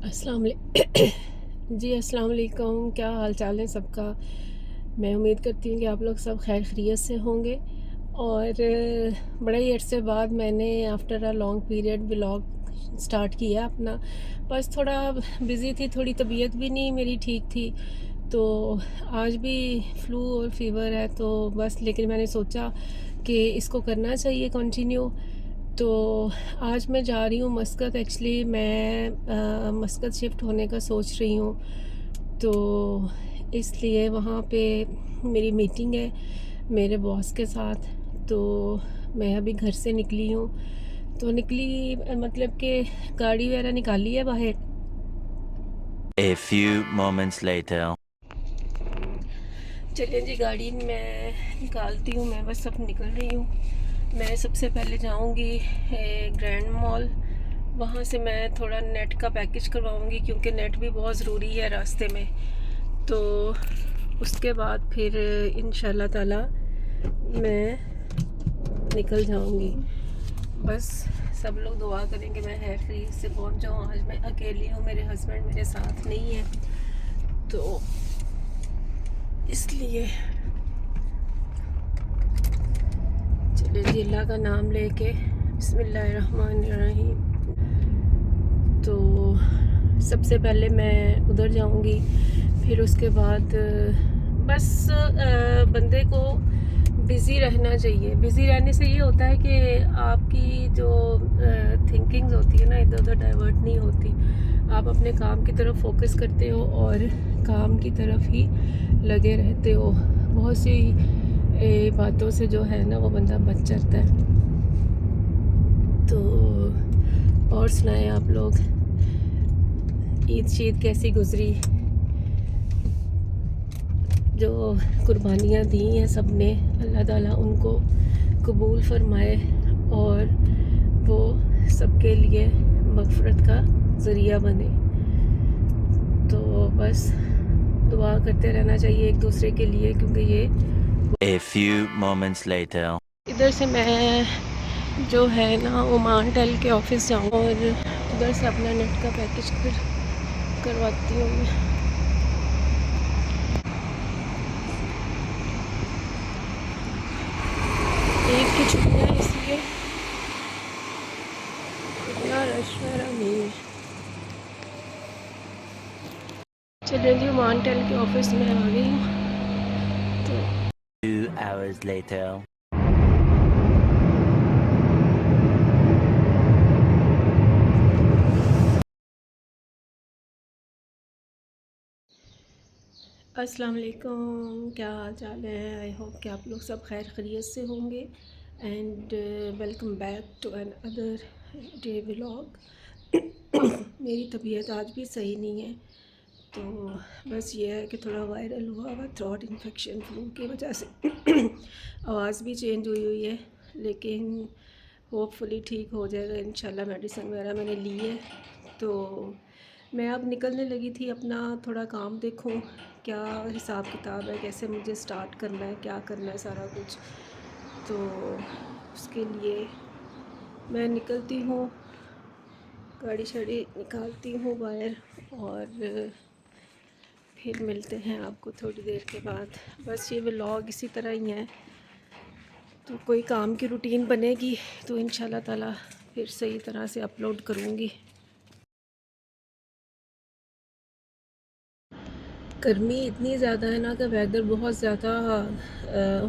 जी अस्सलाम वालेकुम। क्या हाल चाल है सबका। मैं उम्मीद करती हूँ कि आप लोग सब खैर खैरियत से होंगे। और बड़े ही अरसे बाद मैंने after a long period vlog start किया अपना। बस थोड़ा बिज़ी थी, थोड़ी तबीयत भी नहीं मेरी ठीक थी, तो आज भी फ्लू और फीवर है, तो बस लेकिन मैंने सोचा कि इसको करना चाहिए कंटिन्यू। तो आज मैं जा रही हूँ मस्कत। एक्चुअली मैं मस्कत शिफ्ट होने का सोच रही हूँ, तो इसलिए वहाँ पे मेरी मीटिंग है मेरे बॉस के साथ। तो मैं अभी घर से निकली हूँ, तो निकली मतलब कि गाड़ी वगैरह निकाली है बाहर। A few moments later. चलिए जी, गाड़ी मैं निकालती हूँ। मैं बस अब निकल रही हूँ। मैं सबसे पहले जाऊँगी ग्रैंड मॉल। वहाँ से मैं थोड़ा नेट का पैकेज करवाऊँगी, क्योंकि नेट भी बहुत ज़रूरी है रास्ते में। तो उसके बाद फिर इंशाल्लाह ताला मैं निकल जाऊँगी। बस सब लोग दुआ करें कि मैं खैर खैरियत से पहुँच जाऊँ। आज मैं अकेली हूँ, मेरे हस्बैंड मेरे साथ नहीं है, तो इसलिए चलिए जी, अल्लाह का नाम लेके बिस्मिल्लाहिर्रहमानिर्रहीम। तो सबसे पहले मैं उधर जाऊंगी, फिर उसके बाद बस बंदे को बिज़ी रहना चाहिए। बिज़ी रहने से ये होता है कि आपकी जो थिंकिंग्स होती है ना, इधर उधर डाइवर्ट नहीं होती। आप अपने काम की तरफ फोकस करते हो और काम की तरफ ही लगे रहते हो। बहुत सी बातों से जो है ना वो बंदा बच जाता है। तो और सुनाएं आप लोग, ईद शीद कैसी गुजरी। जो कुर्बानियाँ दी हैं सब ने, अल्लाह ताला उनको कबूल फरमाए और वो सबके लिए मग़फ़िरत का ज़रिया बने। तो बस दुआ करते रहना चाहिए एक दूसरे के लिए, क्योंकि ये A few moments later. इधर से मैं जो है ना ओमान टेल के ऑफिस जाऊँ और उधर से अपना नेट का पैकेज करवाती हूँ मैं। ईद की छुट्टियाँ इसलिए इतना रश वगैरह नहीं है। चलिए जी, ओमान टेल के ऑफिस में आ गई हूँ। तो 2 hours later. अस्सलाम वालेकुम। क्या हाल चाल है। आई होप कि आप लोग सब खैर खैरियत से होंगे। And welcome back to another day vlog. मेरी तबीयत आज भी सही नहीं है, तो बस ये है कि थोड़ा वायरल हुआ हुआ थ्रोट इन्फेक्शन फ्लू की वजह से आवाज़ भी चेंज हुई हुई है, लेकिन होपफुली ठीक हो जाएगा इंशाल्लाह। मेडिसिन वगैरह मैंने ली है, तो मैं अब निकलने लगी थी। अपना थोड़ा काम देखूं क्या हिसाब किताब है, कैसे मुझे स्टार्ट करना है, क्या करना है सारा कुछ। तो उसके लिए मैं निकलती हूँ, गाड़ी शाड़ी निकालती हूँ बाहर, और फिर मिलते हैं आपको थोड़ी देर के बाद। बस ये व्लॉग इसी तरह ही है, तो कोई काम की रूटीन बनेगी तो इंशाल्लाह ताला फिर सही तरह से अपलोड करूँगी। गर्मी इतनी ज़्यादा है ना कि वेदर बहुत ज़्यादा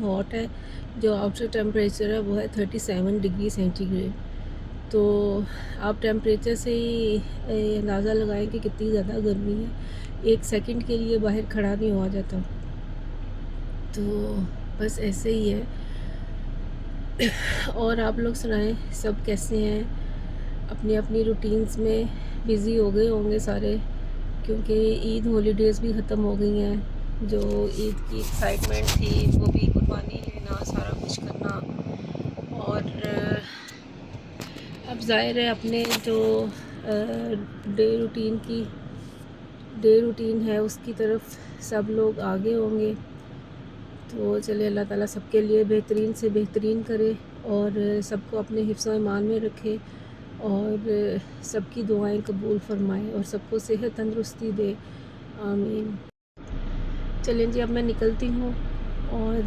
हॉट है। जो आउटर टेम्परेचर है वो है 37 डिग्री सेंटीग्रेड। तो आप टेम्परेचर से ही अंदाज़ा लगाएं कि कितनी ज़्यादा गर्मी है। एक सेकंड के लिए बाहर खड़ा नहीं हुआ जाता। तो बस ऐसे ही है। और आप लोग सुनाएं, सब कैसे हैं। अपनी अपनी रूटीन्स में बिज़ी हो गए होंगे सारे, क्योंकि ईद हॉलीडेज़ भी ख़त्म हो गई हैं। जो ईद की एक्साइटमेंट थी वो भी, कुर्बानी लेना, सारा कुछ करना। और अब ज़ाहिर है अपने जो डे रूटीन है उसकी तरफ सब लोग आगे होंगे। तो चले, अल्लाह ताला सबके लिए बेहतरीन से बेहतरीन करे और सबको अपने हिफ्ज़ व ईमान में रखे। और सबकी दुआएं कबूल फरमाए और सबको सेहत तंदुरुस्ती दे, आमीन। चलें जी, अब मैं निकलती हूँ और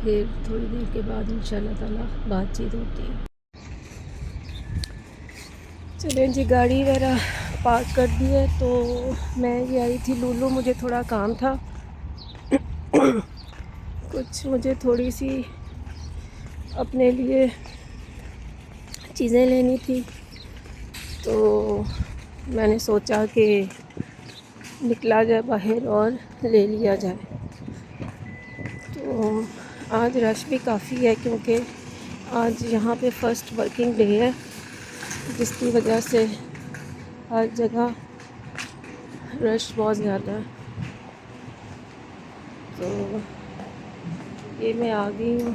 फिर थोड़ी देर के बाद इंशाल्लाह ताला बातचीत होती है। चलें जी, गाड़ी वगैरह पार्क कर दी है तो मैं ये आई थी लूलू, मुझे थोड़ा काम था कुछ मुझे थोड़ी सी अपने लिए चीज़ें लेनी थी, तो मैंने सोचा कि निकला जाए बाहर और ले लिया जाए। तो आज रश भी काफ़ी है क्योंकि आज यहाँ पे फ़र्स्ट वर्किंग डे है, जिसकी वजह से हर जगह रश बहुत ज़्यादा है। तो ये मैं आ गई हूँ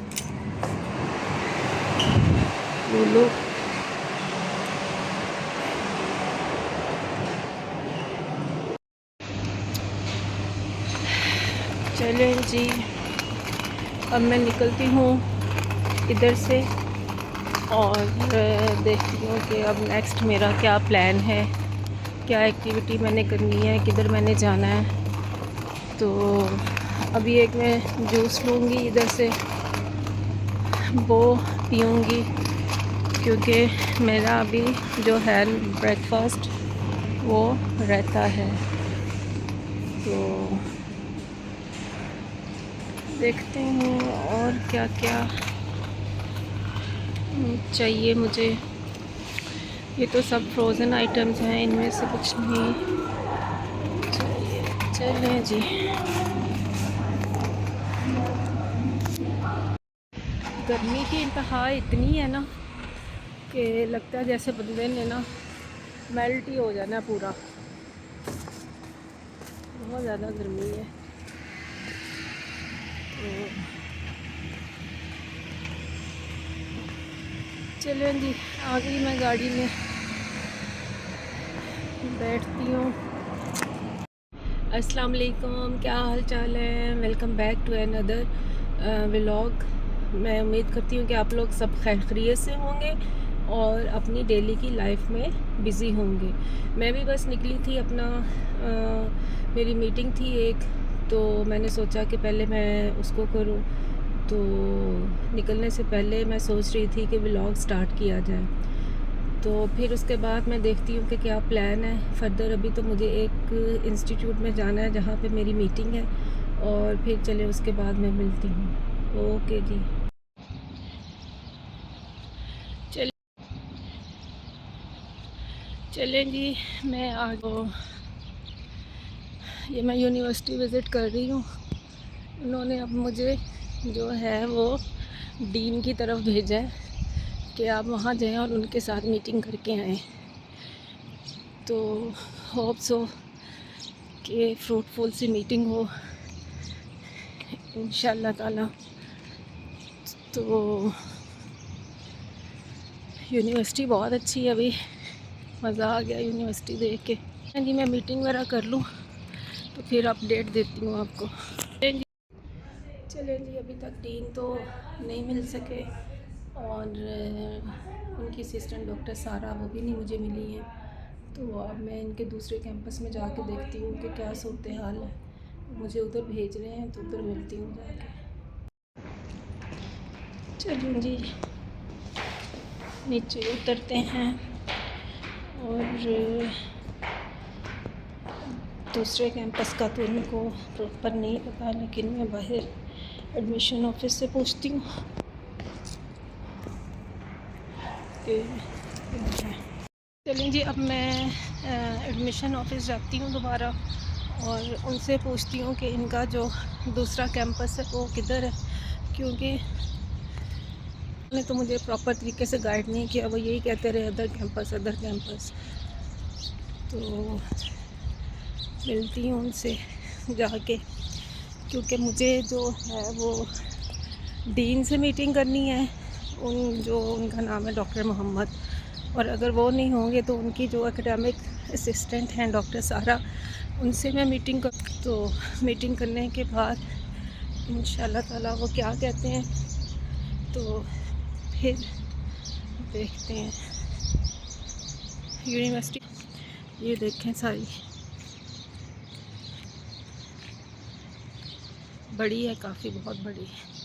लूलू। चलें जी, अब मैं निकलती हूँ इधर से और देखती हूँ कि अब नेक्स्ट मेरा क्या प्लान है, क्या एक्टिविटी मैंने करनी है, किधर मैंने जाना है। तो अभी एक मैं जूस लूँगी इधर से, वो पीऊँगी क्योंकि मेरा अभी जो है ब्रेकफास्ट वो रहता है। तो देखते हैं और क्या क्या चाहिए मुझे। ये तो सब फ्रोज़न आइटम्स हैं, इनमें से कुछ नहीं चाहिए। चलें जी, गर्मी की इंतहा इतनी है ना कि लगता है जैसे बंदे ने ना मेल्ट ही हो जाना पूरा, बहुत ज़्यादा गर्मी है। तो चलें जी, आ गई मैं गाड़ी में, बैठती हूँ। अस्सलाम वालेकुम, क्या हाल चाल है। Welcome back to another vlog. मैं उम्मीद करती हूँ कि आप लोग सब खैर खैरियत से होंगे और अपनी डेली की लाइफ में बिज़ी होंगे। मैं भी बस निकली थी अपना मेरी मीटिंग थी एक, तो मैंने सोचा कि पहले मैं उसको करूँ। तो निकलने से पहले मैं सोच रही थी कि व्लॉग स्टार्ट किया जाए, तो फिर उसके बाद मैं देखती हूँ कि क्या प्लान है फ़र्दर। अभी तो मुझे एक इंस्टीट्यूट में जाना है जहाँ पे मेरी मीटिंग है, और फिर चले उसके बाद मैं मिलती हूँ। ओके जी, चलें जी, मैं ये मैं यूनिवर्सिटी विज़िट कर रही हूँ। उन्होंने अब मुझे जो है वो डीन की तरफ भेजा है कि आप वहाँ जाएं और उनके साथ मीटिंग करके आएँ। तो होप सो कि फ्रूटफुल सी मीटिंग हो इंशाल्लाह ताला। तो यूनिवर्सिटी बहुत अच्छी है, अभी मज़ा आ गया यूनिवर्सिटी देख के। जी, मैं मीटिंग वगैरह कर लूँ तो फिर अपडेट देती हूँ आपको। चलें जी, अभी तक डीन तो नहीं मिल सके और उनकी असिस्टेंट डॉक्टर सारा वो भी नहीं मुझे मिली है। तो अब मैं इनके दूसरे कैंपस में जाके देखती हूँ कि क्या सूरत हाल है। मुझे उधर भेज रहे हैं तो उधर मिलती हूँ जाके। चलिए जी, नीचे उतरते हैं और दूसरे कैंपस का तो उनको प्रॉपर नहीं पता, लेकिन मैं बाहर एडमिशन ऑफिस से पूछती हूँ कि चलें जी, अब मैं एडमिशन ऑफिस जाती हूँ दोबारा और उनसे पूछती हूँ कि इनका जो दूसरा कैंपस है वो किधर है, क्योंकि उन्होंने तो मुझे प्रॉपर तरीके से गाइड नहीं किया। वो यही कहते रहे अदर कैंपस। तो मिलती हूँ उनसे जाके, क्योंकि मुझे जो है वो डीन से मीटिंग करनी है। उनका नाम है डॉक्टर मोहम्मद, और अगर वो नहीं होंगे तो उनकी जो एकेडमिक असिस्टेंट हैं डॉक्टर सारा, उनसे मैं मीटिंग करने के बाद इंशाल्लाह ताला वो क्या कहते हैं तो फिर देखते हैं। यूनिवर्सिटी। ये देखें सारी बड़ी है, काफ़ी बहुत बड़ी है।